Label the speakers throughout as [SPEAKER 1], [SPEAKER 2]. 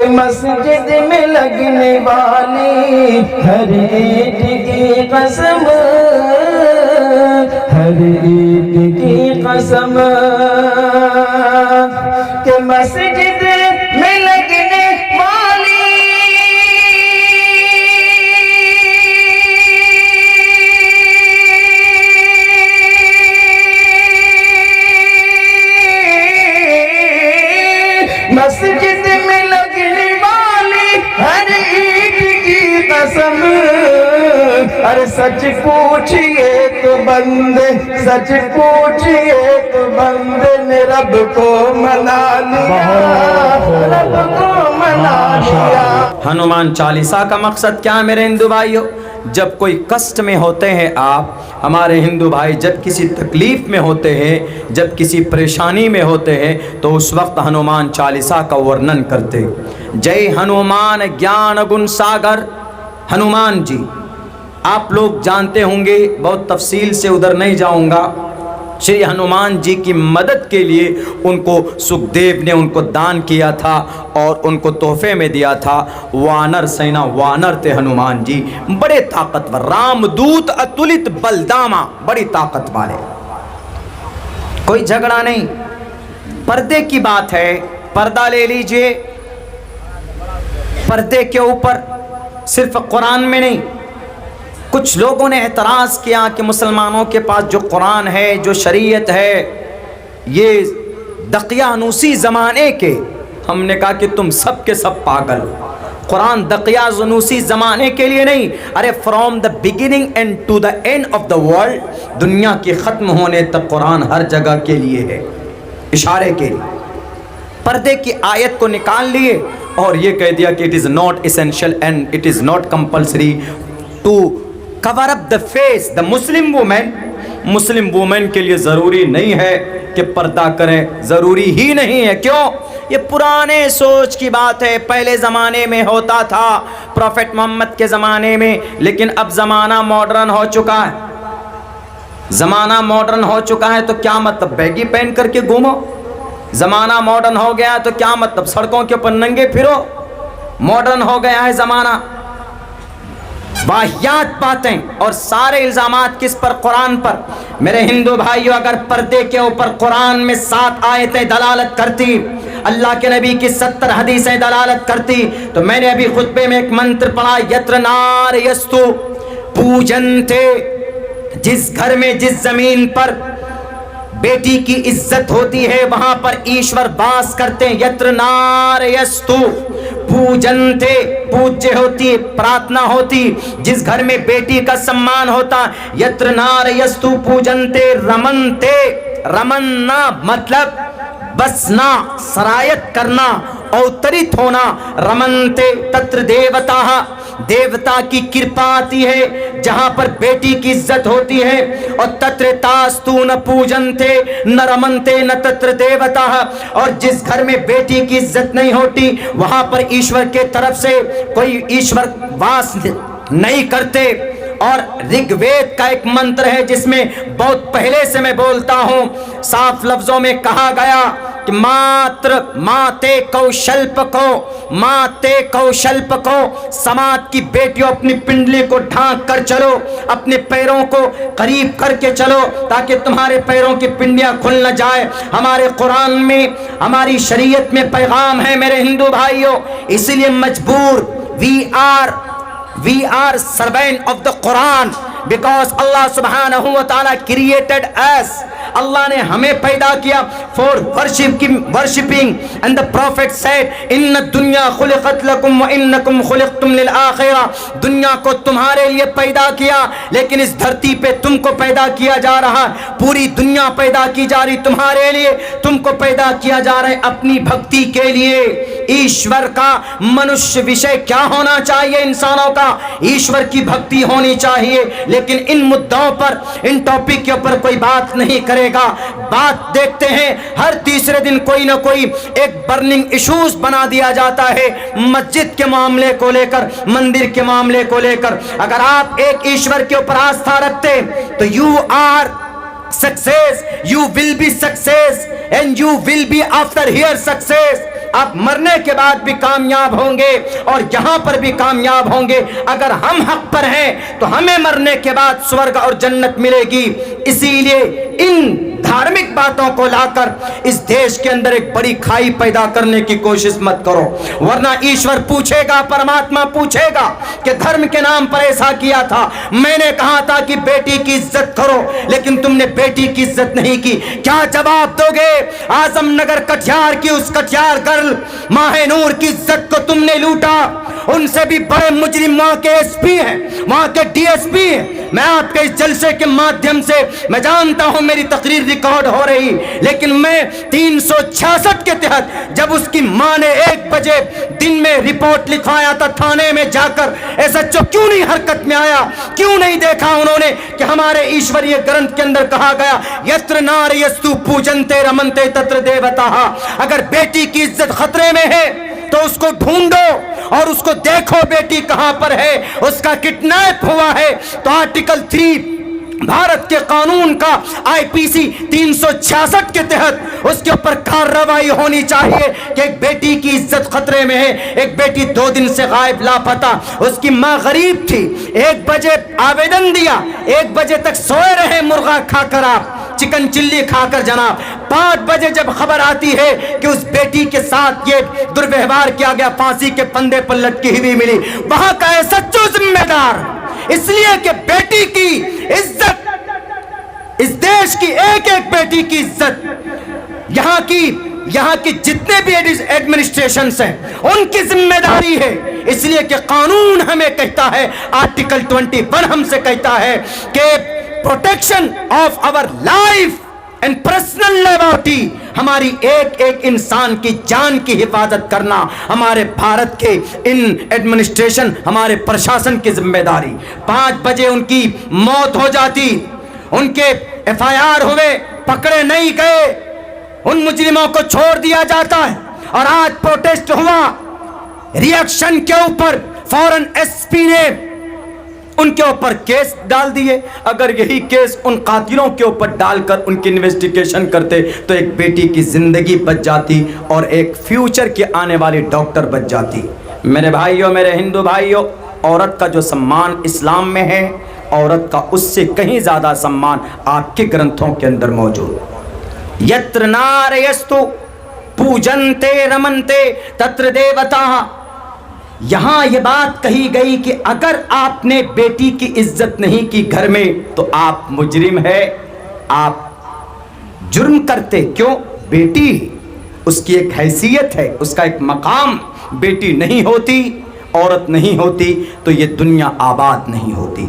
[SPEAKER 1] مسجد میں لگنے والی ہر عید کی قسم، ہر عید کی قسم، کہ مسجد میں لگنے والی مسجد میں لگنے والی ہر عید کی قسم، ارے سچ پوچھئے تو بندے، سچ پوچھئے تو بندے نے رب کو منا لیا، رب کو منا لیا۔
[SPEAKER 2] ہنومان چالیسا کا مقصد کیا ہے میرے ہندو بھائیوں؟ جب کوئی کشٹ میں ہوتے ہیں آپ، ہمارے ہندو بھائی جب کسی تکلیف میں ہوتے ہیں، جب کسی پریشانی میں ہوتے ہیں، تو اس وقت ہنومان چالیسا کا ورنن کرتے۔ جے ہنومان گیان گن ساگر، ہنومان جی آپ لوگ جانتے ہوں گے، بہت تفصیل سے ادھر نہیں جاؤں گا۔ شری ہنومان جی کی مدد کے لیے ان کو سکھدیو نے ان کو دان کیا تھا اور ان کو تحفے میں دیا تھا۔ وانر سینا وانر تھے ہنومان جی، بڑے طاقتور، رام دوت اتولت بلداما، بڑی طاقت والے، کوئی جھگڑا نہیں۔ پردے کی بات ہے، پردہ لے لیجئے، پردے کے اوپر صرف قرآن میں نہیں، کچھ لوگوں نے اعتراض کیا کہ مسلمانوں کے پاس جو قرآن ہے، جو شریعت ہے، یہ دقیانوسی زمانے کے۔ ہم نے کہا کہ تم سب کے سب پاگل، قرآن دقیانوسی زمانے کے لیے نہیں، ارے from the beginning and to the end of the world, دنیا کے ختم ہونے تک قرآن ہر جگہ کے لیے ہے، اشارے کے لیے۔ پردے کی آیت کو نکال لیے اور یہ کہہ دیا کہ it is not essential and it is not compulsory to cover up the face the Muslim woman۔ Muslim woman کے لیے ضروری نہیں ہے کہ پردہ کریں، ضروری ہی نہیں ہے۔ کیوں؟ یہ پرانے سوچ کی بات ہے، پہلے زمانے میں ہوتا تھا، پروفیٹ محمد کے زمانے میں، لیکن اب زمانہ ماڈرن ہو چکا ہے۔ زمانہ ماڈرن ہو چکا ہے تو کیا مطلب بیگی پہن کر کے گھومو؟ زمانہ ماڈرن ہو گیا تو کیا مطلب سڑکوں کے اوپر ننگے پھرو؟ ماڈرن ہو گیا ہے زمانہ۔ واہیات باتیں اور سارے الزامات کس پر؟ قرآن پر۔ میرے ہندو بھائیو، اگر پردے کے اوپر قرآن میں 7 آیتیں دلالت کرتی، اللہ کے نبی کی 70 حدیثیں دلالت کرتی، تو میں نے ابھی خطبے میں ایک منتر پڑھا، یتر نار یستو پوجنتے، جس گھر میں، جس زمین پر بیٹی کی عزت ہوتی ہے وہاں پر ایشور باس کرتے ہیں۔ یتر نار یستو پوجنتے، پوجے ہوتی، پراتنا ہوتی، جس گھر میں بیٹی کا سمان ہوتا۔ یتر نار یستو پوجنتے رمنتے، رمننا مطلب بسنا، سرایت کرنا، اوترت ہونا۔ رمنتے تتر دیوتا، دیوتا کی کرپا آتی ہے جہاں پر بیٹی کی عزت ہوتی ہے۔ اور تتر تاستو نہ پوجنتے نہ رمنتے نہ تتر دیوتا، اور جس گھر میں بیٹی کی عزت نہیں ہوتی وہاں پر ایشور کے طرف سے کوئی ایشور واس نہیں کرتے۔ اور رگ وید کا ایک منتر ہے جس میں بہت پہلے سے میں بولتا ہوں، صاف لفظوں میں کہا گیا کہ ماتر ماتے کوشلپ کو، ماتے کوشلپ کو، سماج کی بیٹیوں اپنی پنڈلی کو ڈھانک کر چلو، اپنے پیروں کو قریب کر کے چلو تاکہ تمہارے پیروں کی پنڈلیاں کھل نہ جائے۔ ہمارے قرآن میں، ہماری شریعت میں پیغام ہے میرے ہندو بھائیوں، اسی لیے مجبور we are servant of the Quran because Allah subhanahu wa ta'ala created us۔ اللہ نے ہمیں پیدا کیا for worshipping and the prophet said ان الدنیا خلقت لکم وانکم خلقتم للآخرہ، دنیا کو تمہارے لیے پیدا کیا لیکن اس دھرتی پہ تم کو پیدا کیا جا رہا، پوری دنیا پیدا کی جا رہی تمہارے لیے، تم کو پیدا کیا جا رہا ہے اپنی بھکتی کے لیے۔ ایشور کا منشیہ وشے کیا ہونا چاہیے؟ انسانوں کا ایشور کی بھکتی ہونی چاہیے، لیکن ان مدعوں پر، ان ٹاپک کے اوپر کوئی بات نہیں کرے گا۔ بات دیکھتے ہیں ہر تیسرے دن کوئی نہ کوئی ایک برننگ ایشوز بنا دیا جاتا ہے، مسجد کے معاملے کو لے کر، مندر کے معاملے کو لے کر۔ اگر آپ ایک ایشور کے اوپر آستھا رکھتے تو you are success, you will be success and you will be after here success۔ آپ مرنے کے بعد بھی کامیاب ہوں گے اور یہاں پر بھی کامیاب ہوں گے. اگر ہم حق پر ہیں تو ہمیں مرنے کے بعد سورگ اور جنت ملے گی. اسی لیے ان دھارمک باتوں کو لا کر اس دیش کے اندر ایک بڑی کھائی پیدا کرنے کی کوشش مت کرو, ورنہ ایشور پوچھے گا, پرماتما پوچھے گا کہ دھرم کے نام پر ایسا کیا تھا, میں نے کہا تھا کہ بیٹی کی عزت کرو لیکن تم نے بیٹی کی عزت نہیں کی. کیا جواب دو گے؟ اعظم نگر کٹیہار کی اس کٹیہار گرل ماہ نور کی عزت کو تم نے لوٹا. ان سے بھی بڑے مجرم وہاں کے ایس پی ہیں, وہاں کے ڈی ایس پی ہیں. میں آپ کے اس جلسے کے مادھیم سے میں جانتا ہوں میری تقریر ریکارڈ ہو رہی, لیکن میں 366 کے تحت جب اس کی ماں نے 1 بجے دن میں رپورٹ لکھوایا تھا تھانے میں جا کر, ایسا کیوں نہیں حرکت میں آیا؟ کیوں نہیں دیکھا انہوں نے کہ ہمارے ایشوریہ گرنتھ کے اندر کہا گیا یتر ناریستو پوجنتے رمنتے تتر دیوتاః. اگر بیٹی کی عزت خطرے میں ہے تو اس کو ڈھونڈو اور اس کو دیکھو بیٹی کہاں پر ہے, اس کا کڈنیپ ہوا ہے تو آرٹیکل 3 بھارت کے قانون کا آئی پی سی 366 کے تحت اس کے اوپر کارروائی ہونی چاہیے کہ ایک بیٹی کی عزت خطرے میں ہے. ایک بیٹی 2 دن سے غائب لاپتہ, اس کی ماں غریب تھی, 1 بجے آویدن دیا, 1 بجے تک سوئے رہے مرغا کھا کر, آپ چکن چلی کھا کر جناب. 5 بجے جب خبر آتی ہے کہ اس بیٹی کے ساتھ یہ درویوہار کیا گیا, پھانسی کے پندے پر لٹکی ہوئی ملی, وہاں کا ہے سچو ذمہ دار. اس لیے کہ بیٹی کی عزت, اس دیش کی ایک ایک بیٹی کی عزت, یہاں کی جتنے بھی ایڈمنسٹریشنز ہیں ان کی ذمہ داری ہے. اس لیے کہ قانون ہمیں کہتا ہے, آرٹیکل 21 ہم سے کہتا ہے کہ protection of our life and personal liberty, ہماری ایک ایک انسان کی جان کی حفاظت کرنا ہمارے بھارت کے ان ایڈمنسٹریشن, ہمارے پرشاسن کی ذمہ داری. 5 بجے ان کی موت ہو جاتی, ان کے ایف آئی آر ہوئے, پکڑے نہیں گئے, ان مجرموں کو چھوڑ دیا جاتا ہے. اور آج پروٹیسٹ ہوا, ریئیکشن کے اوپر فوراً ایس پی نے ان کے اوپر کیس ڈال دیے. اگر یہی کیس ان قاتلوں کے اوپر ڈال کر ان کی انویسٹیگیشن کرتے تو ایک بیٹی کی زندگی بچ جاتی اور ایک فیوچر کی آنے والی ڈاکٹر بچ جاتی. میرے بھائیوں, میرے ہندو بھائیوں, عورت کا جو سمان اسلام میں ہے, عورت کا اس سے کہیں زیادہ سمان آپ کے گرنتھوں کے اندر موجود. یتر ناریستو پوجنتے رمنتے تتر دیوتاః. یہاں یہ بات کہی گئی کہ اگر آپ نے بیٹی کی عزت نہیں کی گھر میں تو آپ مجرم ہے, آپ جرم کرتے. کیوں؟ بیٹی, اس کی ایک حیثیت ہے, اس کا ایک مقام. بیٹی نہیں ہوتی, عورت نہیں ہوتی تو یہ دنیا آباد نہیں ہوتی.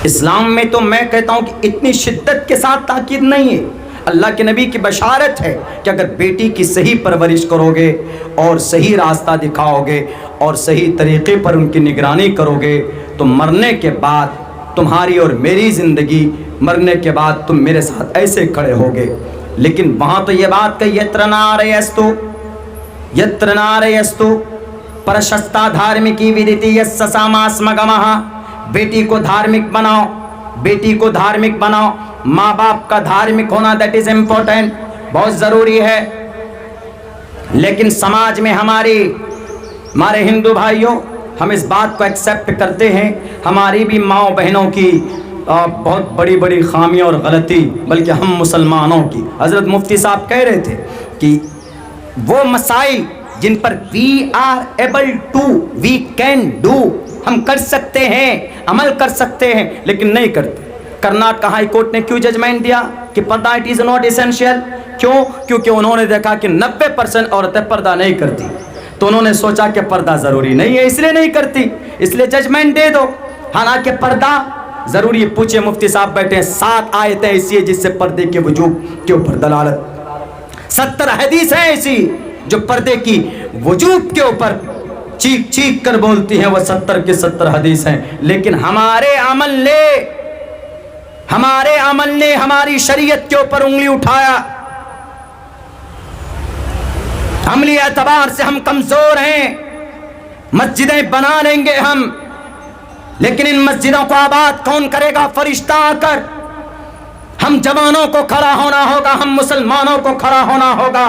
[SPEAKER 2] اسلام میں تو میں کہتا ہوں کہ اتنی شدت کے ساتھ تاکید نہیں ہے. اللہ کے نبی کی بشارت ہے کہ اگر بیٹی کی صحیح پرورش کرو گے اور صحیح راستہ دکھاؤ گے اور صحیح طریقے پر ان کی نگرانی کرو گے تو مرنے کے بعد تمہاری اور میری زندگی, مرنے کے بعد تم میرے ساتھ ایسے کھڑے ہوگے. لیکن وہاں تو یہ بات کہ یتر ناریستو پرشستا دھارمکی ودیتی یس ساماسمگمہ. بیٹی کو دھارمک بناؤ, بیٹی کو دھارمک بناؤ. ماں باپ کا دھارمک ہونا دیٹ از امپورٹنٹ, بہت ضروری ہے. لیکن سماج میں ہمارے ہندو بھائیوں, ہم اس بات کو ایکسیپٹ کرتے ہیں, ہماری بھی ماں بہنوں کی بہت بڑی بڑی خامیاں اور غلطی, بلکہ ہم مسلمانوں کی. حضرت مفتی صاحب کہہ رہے تھے کہ وہ مسائل جن پر we are able to, we can do, ہم کر سکتے ہیں, عمل کر سکتے ہیں, لیکن نہیں کرتے. کرناٹک ہائی کورٹ نے کیوں ججمنٹ دیا کہ پردہ اٹ از ناٹ ایسینشیل؟ کیوں؟ کیونکہ انہوں نے دیکھا کہ 90% عورتیں پردہ نہیں کرتی, تو انہوں نے سوچا کہ پردہ ضروری نہیں ہے, اس لیے نہیں کرتی, اس لیے ججمنٹ دے دو. حالانکہ پردہ ضروری ہے. پوچھے مفتی صاحب بیٹھے ہیں, 7 آیتیں ایسی ہیں جس سے پردے کے وجوب کے اوپر دلالت, 70 حدیث ہیں ایسی جو پردے کی وجوب کے اوپر چیخ چیخ کر بولتی ہیں. وہ 70 کی 70 حدیث ہیں. لیکن ہمارے عمل نے ہماری شریعت کے اوپر انگلی اٹھایا. عملی اعتبار سے ہم کمزور ہیں. مسجدیں بنا لیں گے ہم, لیکن ان مسجدوں کو آباد کون کرے گا؟ فرشتہ آ کر. ہم جوانوں کو کھڑا ہونا ہوگا, ہم مسلمانوں کو کھڑا ہونا ہوگا.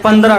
[SPEAKER 2] 15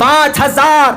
[SPEAKER 2] 5000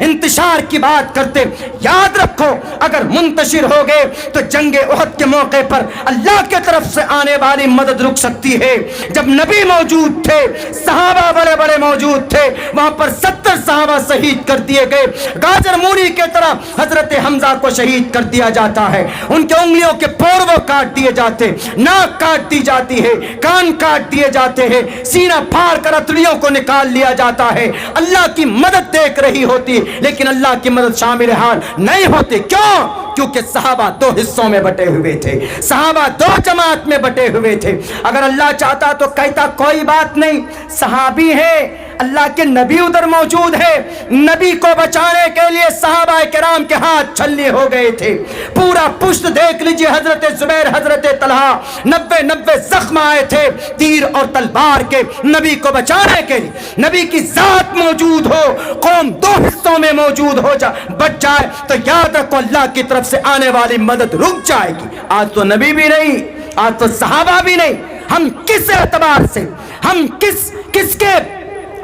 [SPEAKER 2] انتشار کی بات کرتے، یاد رکھو اگر منتشر ہو گئے تو جنگ احد کے موقع پر اللہ کی طرف سے آنے والی مدد رک سکتی ہے۔ جب نبی موجود تھے، صحابہ بڑے بڑے موجود تھے، وہاں پر 70 صحابہ شہید کر دیے گئے، گاجر مولی کے طرح حضرت حمزہ کو شہید کر دیا جاتا ہے، ان کے انگلیوں کے پوروں کاٹ دیے جاتے، ناک کاٹ دی جاتی ہے، کان کاٹ دیے جاتے ہیں، سینہ پھاڑ کر اتڑیوں کو نکال لیا جاتا ہے۔ اللہ کی مدد دیکھ رہی ہوتی لیکن اللہ کی مدد شامل حال نہیں ہوتی۔ کیوں؟ کیونکہ صحابہ دو حصوں میں بٹے ہوئے تھے، صحابہ دو جماعت میں بٹے ہوئے تھے۔ اگر اللہ چاہتا تو کہتا کوئی بات نہیں، صحابی ہے، اللہ کے نبی ادھر موجود ہے، نبی کو بچانے کے لیے صحابہ کرام کے ہاتھ چھلنی ہو گئے تھے، پورا پشت دیکھ لیجئے، حضرت زبیر، حضرت طلحہ 90 زخم آئے تھے تیر اور تلوار کے، نبی کو بچانے کے لیے۔ نبی کی ذات موجود ہو، قوم دو حصوں میں موجود ہو بچ جائے تو یاد رکھو اللہ کی طرف سے آنے والی مدد رک جائے گی۔ آج تو نبی بھی نہیں، آج تو صحابہ بھی نہیں، ہم کس اعتبار سے، ہم کس کے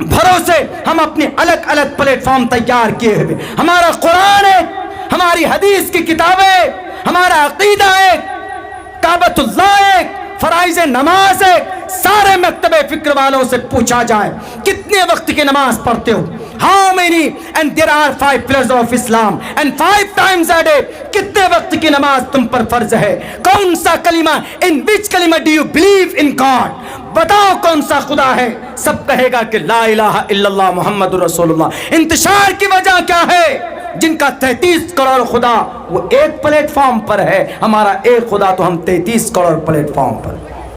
[SPEAKER 2] بھروسے ہم اپنے الگ الگ پلیٹ فارم تیار کیے ہوئے؟ ہمارا قرآن ہے، ہماری حدیث کی کتابیں، ہمارا عقیدہ ہے، کعبۃ اللہ ہے، فرائض نماز ہے۔ سارے مکتب فکر والوں سے پوچھا جائے کتنے وقت کی نماز پڑھتے ہو؟ How many? And there are 5 pillars of Islam and 5 times a day. کتنے وقت کی نماز تم پر فرض ہے؟ کون سا کلمہ؟ In which کلمہ do you believe in God? بتاؤ کون سا خدا ہے؟ سب کہے گا کہ لا الہ الا اللہ محمد رسول اللہ۔ انتشار کی وجہ کیا ہے؟ جن کا 33 کروڑ خدا وہ ایک پلیٹ فارم پر ہے، ہمارا ایک خدا تو ہم 33 کروڑ پلیٹ فارم پر۔